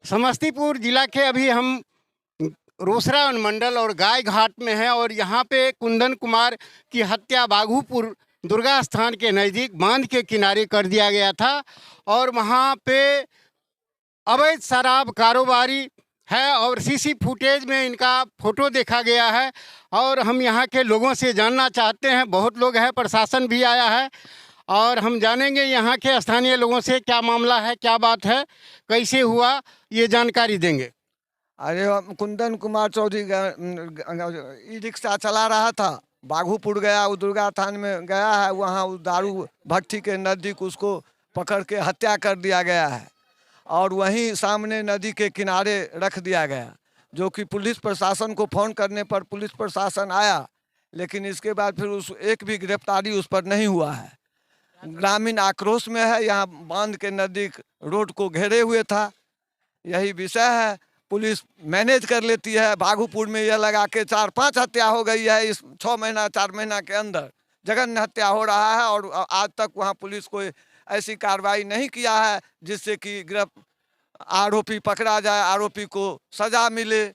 समस्तीपुर जिला के अभी हम रोसड़ा अनुमंडल और गाय घाट में हैं और यहाँ पे कुंदन कुमार की हत्या बाघूपुर दुर्गा स्थान के नज़दीक बांध के किनारे कर दिया गया था और वहाँ पे अवैध शराब कारोबारी है और सीसी फुटेज में इनका फ़ोटो देखा गया है। और हम यहाँ के लोगों से जानना चाहते हैं, बहुत लोग हैं, प्रशासन भी आया है और हम जानेंगे यहाँ के स्थानीय लोगों से क्या मामला है, क्या बात है, कैसे हुआ, ये जानकारी देंगे। अरे कुंदन कुमार चौधरी ई रिक्शा चला रहा था, बाघूपुर गया, वो दुर्गा थान में गया है, वहाँ उस दारू भट्टी के नज़दीक उसको पकड़ के हत्या कर दिया गया है और वहीं सामने नदी के किनारे रख दिया गया, जो कि पुलिस प्रशासन को फ़ोन करने पर पुलिस प्रशासन आया, लेकिन इसके बाद फिर उस एक भी गिरफ्तारी उस पर नहीं हुआ है। ग्रामीण आक्रोश में है, यहाँ बांध के नज़दीक रोड को घेरे हुए था, यही विषय है। पुलिस मैनेज कर लेती है। बाघूपुर में यह लगा के 4-5 हत्या हो गई है इस 6 महीना 4 महीना के अंदर, जघन्य हत्या हो रहा है और आज तक वहाँ पुलिस कोई ऐसी कार्रवाई नहीं किया है जिससे कि आरोपी पकड़ा जाए, आरोपी को सजा मिले।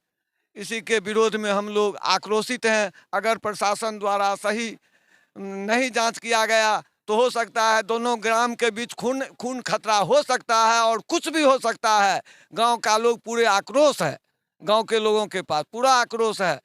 इसी के विरोध में हम लोग आक्रोशित हैं। अगर प्रशासन द्वारा सही नहीं जांच किया गया तो हो सकता है दोनों ग्राम के बीच खून खतरा हो सकता है और कुछ भी हो सकता है। गांव का लोग पूरे आक्रोश है, गांव के लोगों के पास पूरा आक्रोश है।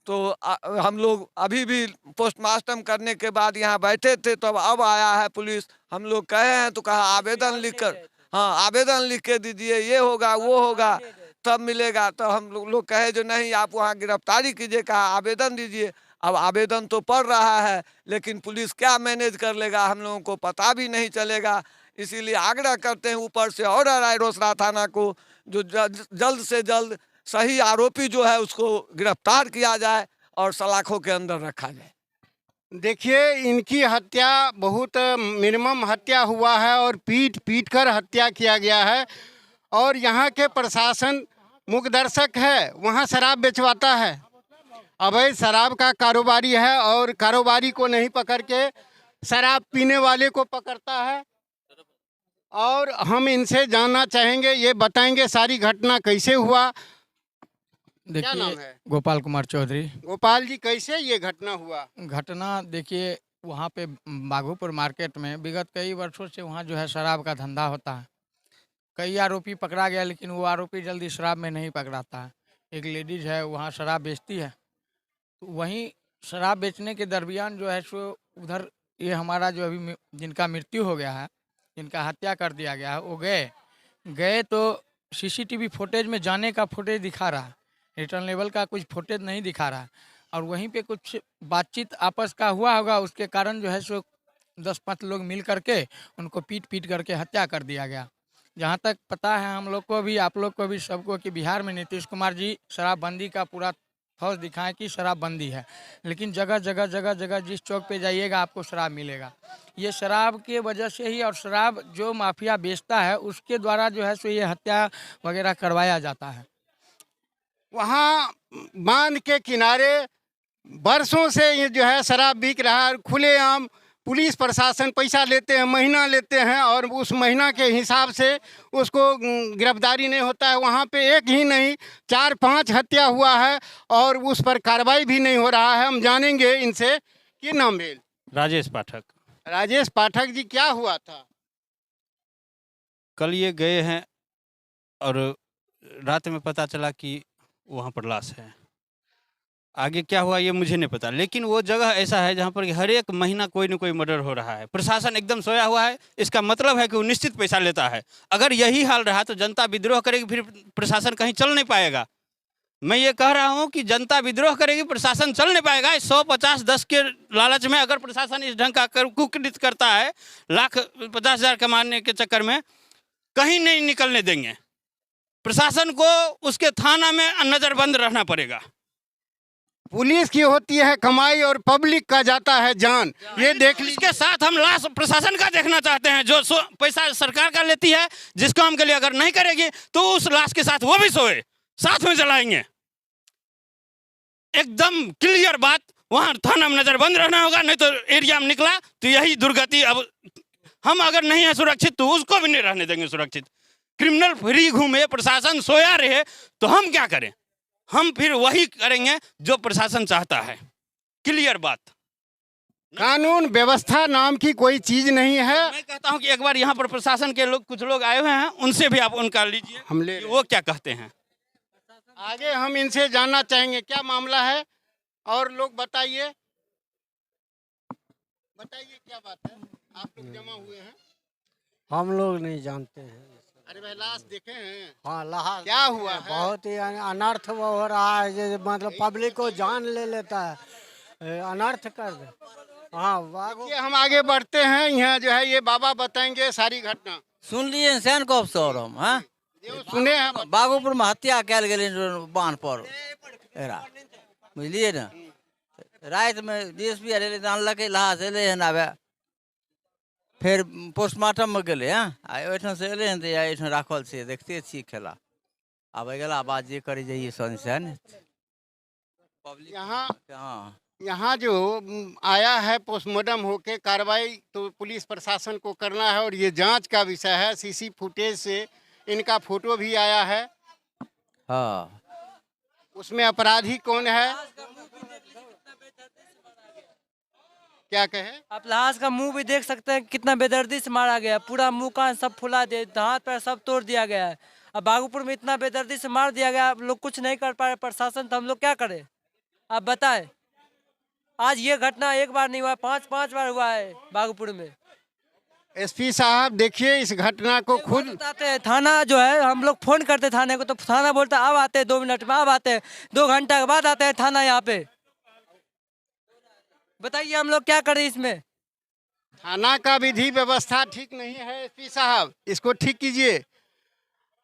तो हम लोग अभी भी पोस्टमार्टम करने के बाद यहाँ बैठे थे, तो अब आया है पुलिस। हम लोग कहे हैं तो कहा आवेदन लिख कर, हाँ आवेदन लिख के दीजिए, ये होगा वो होगा तब मिलेगा। तो हम लोग कहे जो नहीं, आप वहाँ गिरफ्तारी कीजिए, कहा आवेदन दीजिए। अब आवेदन तो पड़ रहा है, लेकिन पुलिस क्या मैनेज कर लेगा हम लोगों को पता भी नहीं चलेगा। इसीलिए आग्रह करते हैं ऊपर से ऑर्डर आए रोसड़ा थाना को, जो जल्द से जल्द सही आरोपी जो है उसको गिरफ्तार किया जाए और सलाखों के अंदर रखा जाए। देखिए, इनकी हत्या बहुत मिनिमम हत्या हुआ है और पीट कर हत्या किया गया है और यहाँ के प्रशासन मूकदर्शक है, वहाँ शराब बेचवाता है, अवैध शराब का कारोबारी है और कारोबारी को नहीं पकड़ के शराब पीने वाले को पकड़ता है। और हम इनसे जानना चाहेंगे, ये बताएंगे सारी घटना कैसे हुआ। क्या नाम देखिए, है? गोपाल कुमार चौधरी। गोपाल जी, कैसे ये घटना हुआ? घटना देखिए, वहाँ पे बाघूपुर मार्केट में विगत कई वर्षों से वहाँ जो है शराब का धंधा होता है। कई आरोपी पकड़ा गया, लेकिन वो आरोपी जल्दी शराब में नहीं पकड़ाता है। एक लेडीज़ है वहाँ शराब बेचती है, तो वहीं शराब बेचने के दरमियान जो है सो उधर ये हमारा जो अभी जिनका मृत्यु हो गया है, जिनका हत्या कर दिया गया है, वो गए तो सीसीटीवी फुटेज में जाने का फुटेज दिखा रहा है, रिटर्न लेवल का कुछ फुटेज नहीं दिखा रहा है। और वहीं पे कुछ बातचीत आपस का हुआ होगा, उसके कारण जो है सो 10-5 लोग मिल करके उनको पीट करके हत्या कर दिया गया। जहाँ तक पता है हम लोग को भी, आप लोग को भी, सबको, कि बिहार में नीतीश कुमार जी शराबबंदी का पूरा फौज दिखाएं कि शराबबंदी है, लेकिन जगह जगह जिस चौक पे जाइएगा आपको शराब मिलेगा। ये शराब के वजह से ही, और शराब जो माफिया बेचता है उसके द्वारा जो है सो ये हत्या वगैरह करवाया जाता है। वहाँ बांध के किनारे बरसों से ये जो है शराब बिक रहा है खुलेआम। पुलिस प्रशासन पैसा लेते हैं, महीना लेते हैं और उस महीना के हिसाब से उसको गिरफ्तारी नहीं होता है। वहाँ पे एक ही नहीं 4-5 हत्या हुआ है और उस पर कार्रवाई भी नहीं हो रहा है। हम जानेंगे इनसे। क्या नाम है? राजेश पाठक। राजेश पाठक जी, क्या हुआ था? कल ये गए हैं और रात में पता चला कि वहाँ पर लाश है। आगे क्या हुआ ये मुझे नहीं पता, लेकिन वो जगह ऐसा है जहाँ पर हर एक महीना कोई न कोई मर्डर हो रहा है। प्रशासन एकदम सोया हुआ है, इसका मतलब है कि वो निश्चित पैसा लेता है। अगर यही हाल रहा तो जनता विद्रोह करेगी, फिर प्रशासन कहीं चल नहीं पाएगा। मैं ये कह रहा हूँ कि जनता विद्रोह करेगी, प्रशासन चल नहीं पाएगा। 100-50-10 के लालच में अगर प्रशासन इस ढंग का कुकृत्य करता है, 1,50,000 कमाने के चक्कर में कहीं नहीं निकलने देंगे। प्रशासन को उसके थाना में नज़रबंद रहना पड़ेगा। पुलिस की होती है कमाई और पब्लिक का जाता है जान। ये देख लीजिए। इसके साथ हम लाश प्रशासन का देखना चाहते हैं, जो पैसा सरकार का लेती है, जिस काम के लिए अगर नहीं करेगी तो उस लाश के साथ वो भी सोए, साथ में जलाएंगे। एकदम क्लियर बात। वहाँ थाना में नजरबंद रहना होगा, नहीं तो एरिया में निकला तो यही दुर्गति। अब हम अगर नहीं है सुरक्षित तो उसको भी नहीं रहने देंगे सुरक्षित। क्रिमिनल फ्री घूमे, प्रशासन सोया रहे, तो हम क्या करें? हम फिर वही करेंगे जो प्रशासन चाहता है। क्लियर बात। कानून व्यवस्था नाम की कोई चीज नहीं है। मैं कहता हूं कि एक बार यहाँ पर प्रशासन के लोग, कुछ लोग आए हुए हैं, उनसे भी आप उनका लीजिए, हम ले कि वो क्या कहते हैं। आगे हम इनसे जानना चाहेंगे क्या मामला है। और लोग बताइए क्या बात है, आप लोग जमा हुए हैं। हम लोग नहीं जानते हैं। अरे भाई लाश देखे हैं? हाँ, लहा क्या हुआ है? बहुत ही अनर्थ वो हो रहा है, जो मतलब पब्लिक को जान ले लेता है, अनर्थ कर दे। हाँ, ये हम आगे बढ़ते हैं। यहाँ जो है ये बाबा बताएंगे सारी घटना। सुन लिए सैन को अफसर हम, हाँ? जो सुने हैं बागोपुर में हत्या कल गए बांध पर एरा, बुझलिए ना। रात में डीएसपी अरे जानलक लहास एले हन आबे, फिर पोस्टमार्टम में गए। हाँ, ओहिठाम से एले हन तो एहिठाम राखल छै, देखते छी खेला। आब गेला बाद जे करे जाइए सैन पब्लिक। यहाँ जो आया है पोस्टमार्टम होके, कार्रवाई तो पुलिस प्रशासन को करना है और ये जांच का विषय है। सीसी फुटेज से इनका फोटो भी आया है। हाँ, उसमें अपराधी कौन है, क्या कहे? आप लाश का मुंह भी देख सकते हैं, कितना बेदर्दी से मारा गया। पूरा मुंह कान सब फुला दिया, हाथ पैर सब तोड़ दिया गया है। अब बागोपुर में इतना बेदर्दी से मार दिया गया, आप लोग कुछ नहीं कर पा रहे प्रशासन, तो हम लोग क्या करें? आप बताएं। आज ये घटना एक बार नहीं हुआ, पांच बार हुआ है बागोपुर में। एसपी साहब देखिए इस घटना को खुद बताते हैं। थाना जो है, हम लोग फोन करते थाने को, तो थाना बोलता है अब आते हैं 2 मिनट में, अब आते हैं 2 घंटा के बाद आते हैं थाना यहाँ पे। बताइए हम लोग क्या करें इसमें? थाना का विधि व्यवस्था ठीक नहीं है। एसपी साहब इसको ठीक कीजिए।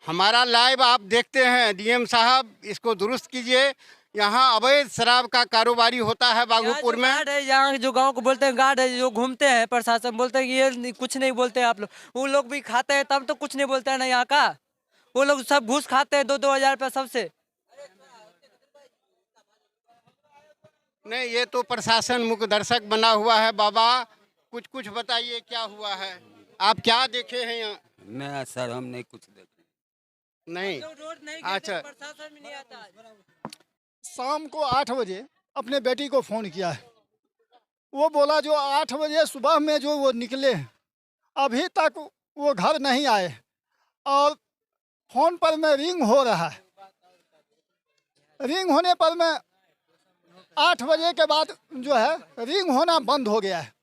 हमारा लाइव आप देखते हैं। डीएम साहब इसको दुरुस्त कीजिए। यहाँ अवैध शराब का कारोबारी होता है बागोपुर में। गार्ड है यहाँ, जो गांव को बोलते हैं गार्ड है, जो घूमते हैं प्रशासन, बोलते हैं कि ये कुछ नहीं बोलते हैं आप लोग। वो लोग भी खाते हैं तब तो कुछ नहीं बोलते हैं ना यहाँ का। वो लोग सब घूस खाते हैं 2-2 हजार रुपया सबसे। नहीं, ये तो प्रशासन मुख्य दर्शक बना हुआ है। बाबा कुछ बताइए क्या हुआ है, आप क्या देखे हैं यहाँ? मैं सर हम नहीं कुछ देखे। नहीं, अच्छा। प्रशासन भी नहीं आता। शाम को 8 बजे अपने बेटी को फ़ोन किया है। वो बोला जो 8 बजे सुबह में जो वो निकले हैं, अभी तक वो घर नहीं आए और फ़ोन पर में रिंग हो रहा है। रिंग होने पर में 8 बजे के बाद जो है रिंग होना बंद हो गया है।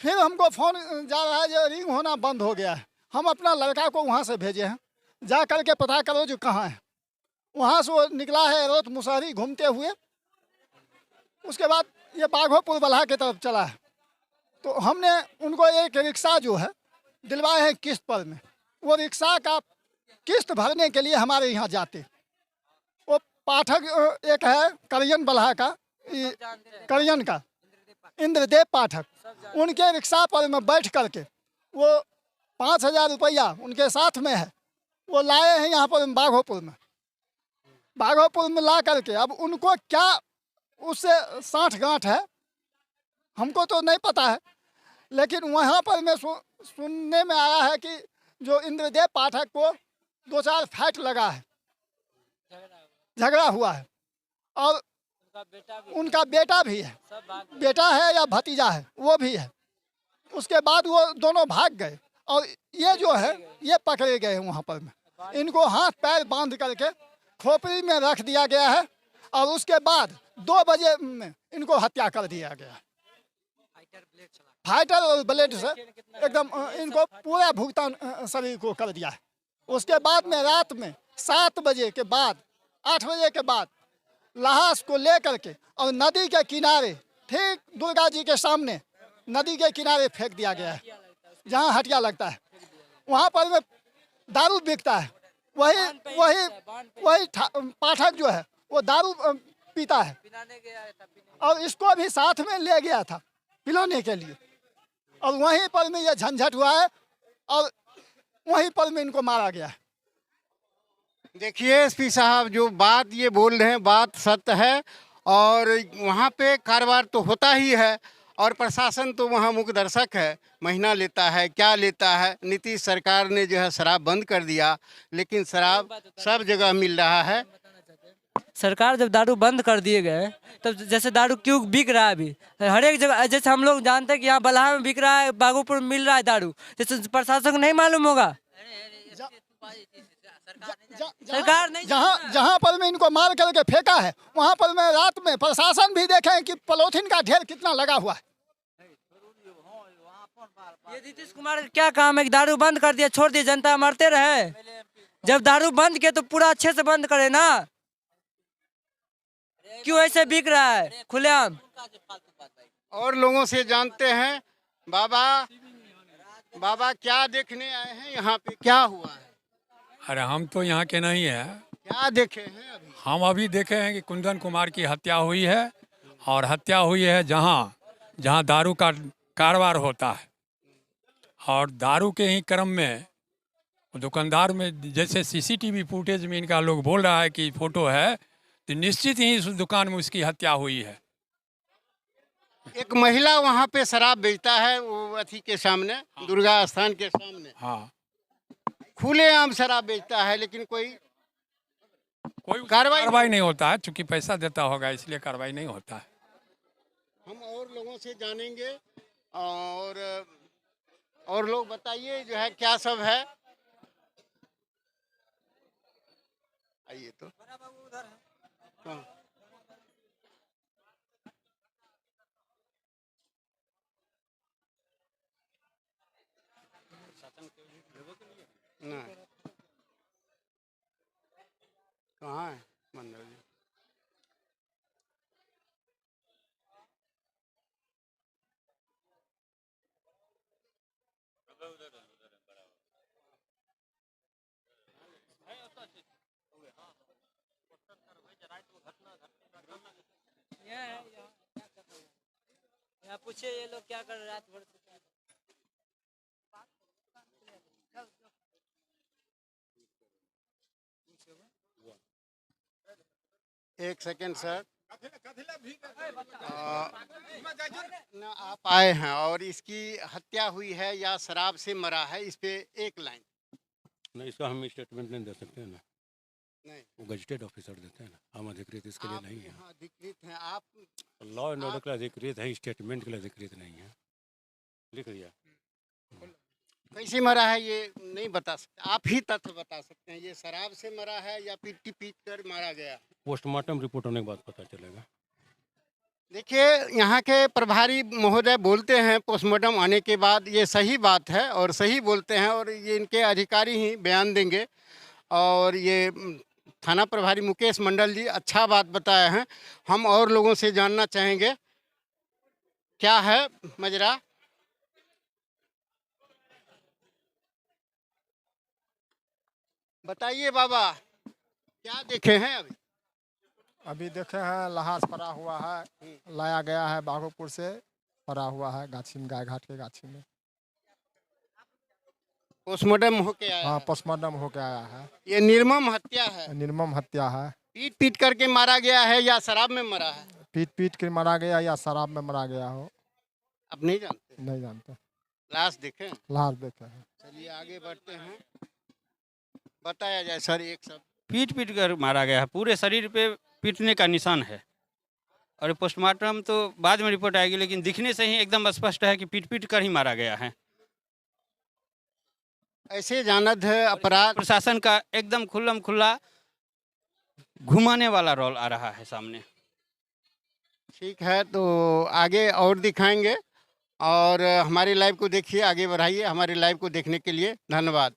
फिर हमको फ़ोन जा रहा है जो रिंग होना बंद हो गया है। हम अपना लड़का को वहाँ से भेजे हैं, जा कर के पता करो जो कहाँ है। वहाँ से वो निकला है रोत मुसहरी घूमते हुए। उसके बाद ये बाघोपुर बल्हा की तरफ चला है। तो हमने उनको एक रिक्शा जो है दिलवाए हैं किस्त पर में। वो रिक्शा का किस्त भरने के लिए हमारे यहाँ जाते। वो पाठक एक है करियन बल्हा का, करियन का इंद्रदेव पाठक, उनके रिक्शा पर में बैठ करके वो 5000 रुपया उनके साथ में है, वो लाए हैं यहाँ पर बाघोपुर में। बाघोपुर में ला करके अब उनको क्या उससे साठ गांठ है हमको तो नहीं पता है, लेकिन वहाँ पर मैं सुनने में आया है कि जो इंद्रदेव पाठक को 2-4 फाइट लगा है, झगड़ा हुआ है। और उनका बेटा भी है, बेटा है या भतीजा है वो भी है। उसके बाद वो दोनों भाग गए और ये जो है ये पकड़े गए वहाँ पर में। इनको हाथ पैर बांध करके खोपड़ी में रख दिया गया है और उसके बाद 2 बजे में इनको हत्या कर दिया गया। फाइटर और ब्लेड से एकदम इनको पूरा भुगतान शरीर को कर दिया है। उसके बाद में रात में 7 बजे के बाद 8 बजे के बाद लाश को ले करके और नदी के किनारे, ठीक दुर्गा जी के सामने नदी के किनारे फेंक दिया गया है, जहाँ हटिया लगता है। वहाँ पर में दारू बिकता है। वही पाठक जो है वो दारू पीता है और इसको भी साथ में ले गया था पिलाने के लिए। और वहीं पर में ये झंझट हुआ है और वहीं पर में इनको मारा गया है। देखिए एसपी साहब जो बात ये बोल रहे हैं बात सत्य है और वहाँ पे कारोबार तो होता ही है और प्रशासन तो वहाँ मुख्य दर्शक है, महीना लेता है, क्या लेता है। नीतीश सरकार ने जो है शराब बंद कर दिया, लेकिन शराब सब जगह मिल रहा है। सरकार जब दारू बंद कर दिए गए तब जैसे दारू क्यों बिक रहा है अभी हर एक जगह। जैसे हम लोग जानते हैं कि यहाँ बलहा में बिक रहा है, बागोपुर में मिल रहा है दारू, जैसे प्रशासन को नहीं मालूम होगा। सरकार नहीं जहाँ जहाँ पर में इनको मार करके फेंका है, वहाँ पर में रात में प्रशासन भी देखे कि पॉलीथीन का ढेर कितना लगा हुआ है। ये नीतीश कुमार का क्या काम है कि दारू बंद कर दिया, छोड़ दिया, जनता मरते रहे। जब दारू बंद किया तो पूरा अच्छे से बंद करे ना, क्यों ऐसे बिक रहा है खुलेआम। और लोगों से जानते हैं। बाबा क्या देखने आए हैं यहाँ पे, क्या हुआ है? अरे हम तो यहाँ के नहीं है। क्या देखे हैं अभी? हम अभी देखे हैं कि कुंदन कुमार की हत्या हुई है, और हत्या हुई है जहाँ दारू का कारोबार होता है। और दारू के ही क्रम में दुकानदार में जैसे सीसीटीवी फुटेज में इनका लोग बोल रहा है कि फोटो है, तो निश्चित ही इस दुकान में उसकी हत्या हुई है। एक महिला वहाँ पे शराब बेचता है, वो अथी के सामने, दुर्गा स्थान के सामने। हाँ, खुलेआम शराब बेचता है, लेकिन कोई कार्रवाई नहीं होता है, चूंकि पैसा देता होगा इसलिए कार्रवाई नहीं होता है। हम और लोगों से जानेंगे। और लोग बताइए जो है क्या सब है। आइए तो हाँ। नहीं, कहाँ है मंदिर जी? यहाँ पूछे ये लोग क्या कर रहे रात भर से। एक सेकेंड सर। ना आप आए हैं और इसकी हत्या हुई है या शराब से मरा है, इस पे एक लाइन। नहीं, इसका हम स्टेटमेंट नहीं दे सकते हैं ना, नहीं, वो गजटेड ऑफिसर देते हैं ना, हम अधिकृत इसके लिए नहीं है। हाँ, अधिकृत हैं आप। लॉ एंड ऑर्डर के लिए अधिकृत है, स्टेटमेंट के लिए अधिकृत नहीं है। लिख लिया। कैसे मरा है ये नहीं बता सकते, आप ही तथ्य बता सकते हैं। ये शराब से मरा है या पीट कर मारा गया? पोस्टमार्टम रिपोर्ट होने के बाद पता चलेगा। देखिए, यहाँ के प्रभारी महोदय बोलते हैं पोस्टमार्टम आने के बाद। ये सही बात है और सही बोलते हैं, और ये इनके अधिकारी ही बयान देंगे। और ये थाना प्रभारी मुकेश मंडल जी अच्छा बात बताए हैं। हम और लोगों से जानना चाहेंगे क्या है मजरा। बताइए बाबा, क्या देखे हैं अभी? अभी देखे हैं लहास पड़ा हुआ है, लाया गया है बागोपुर से, पड़ा हुआ है गाछी में, गाय घाट के गाछी में। पोस्टमार्टम होके आया हाँ, है। पोस्टमार्टम होके आया है। ये निर्मम हत्या है। निर्मम हत्या है। पीट करके मारा गया है या शराब में मरा है? पीट के मारा गया या शराब में मारा गया हो, अब नहीं जानते। नहीं जानते। लाश देखे? लाश देखे हैं। चलिए आगे बढ़ते हैं, बताया जाए सर एक सब। पीट कर मारा गया है, पूरे शरीर पे पीटने का निशान है। और पोस्टमार्टम तो बाद में रिपोर्ट आएगी, लेकिन दिखने से ही एकदम स्पष्ट है कि पीट कर ही मारा गया है। ऐसे जानत है अपराध। प्रशासन का एकदम खुल्लम खुल्ला घुमाने वाला रोल आ रहा है सामने। ठीक है, तो आगे और दिखाएंगे। और हमारी लाइव को देखिए, आगे बढ़ाइए। हमारी लाइव को देखने के लिए धन्यवाद।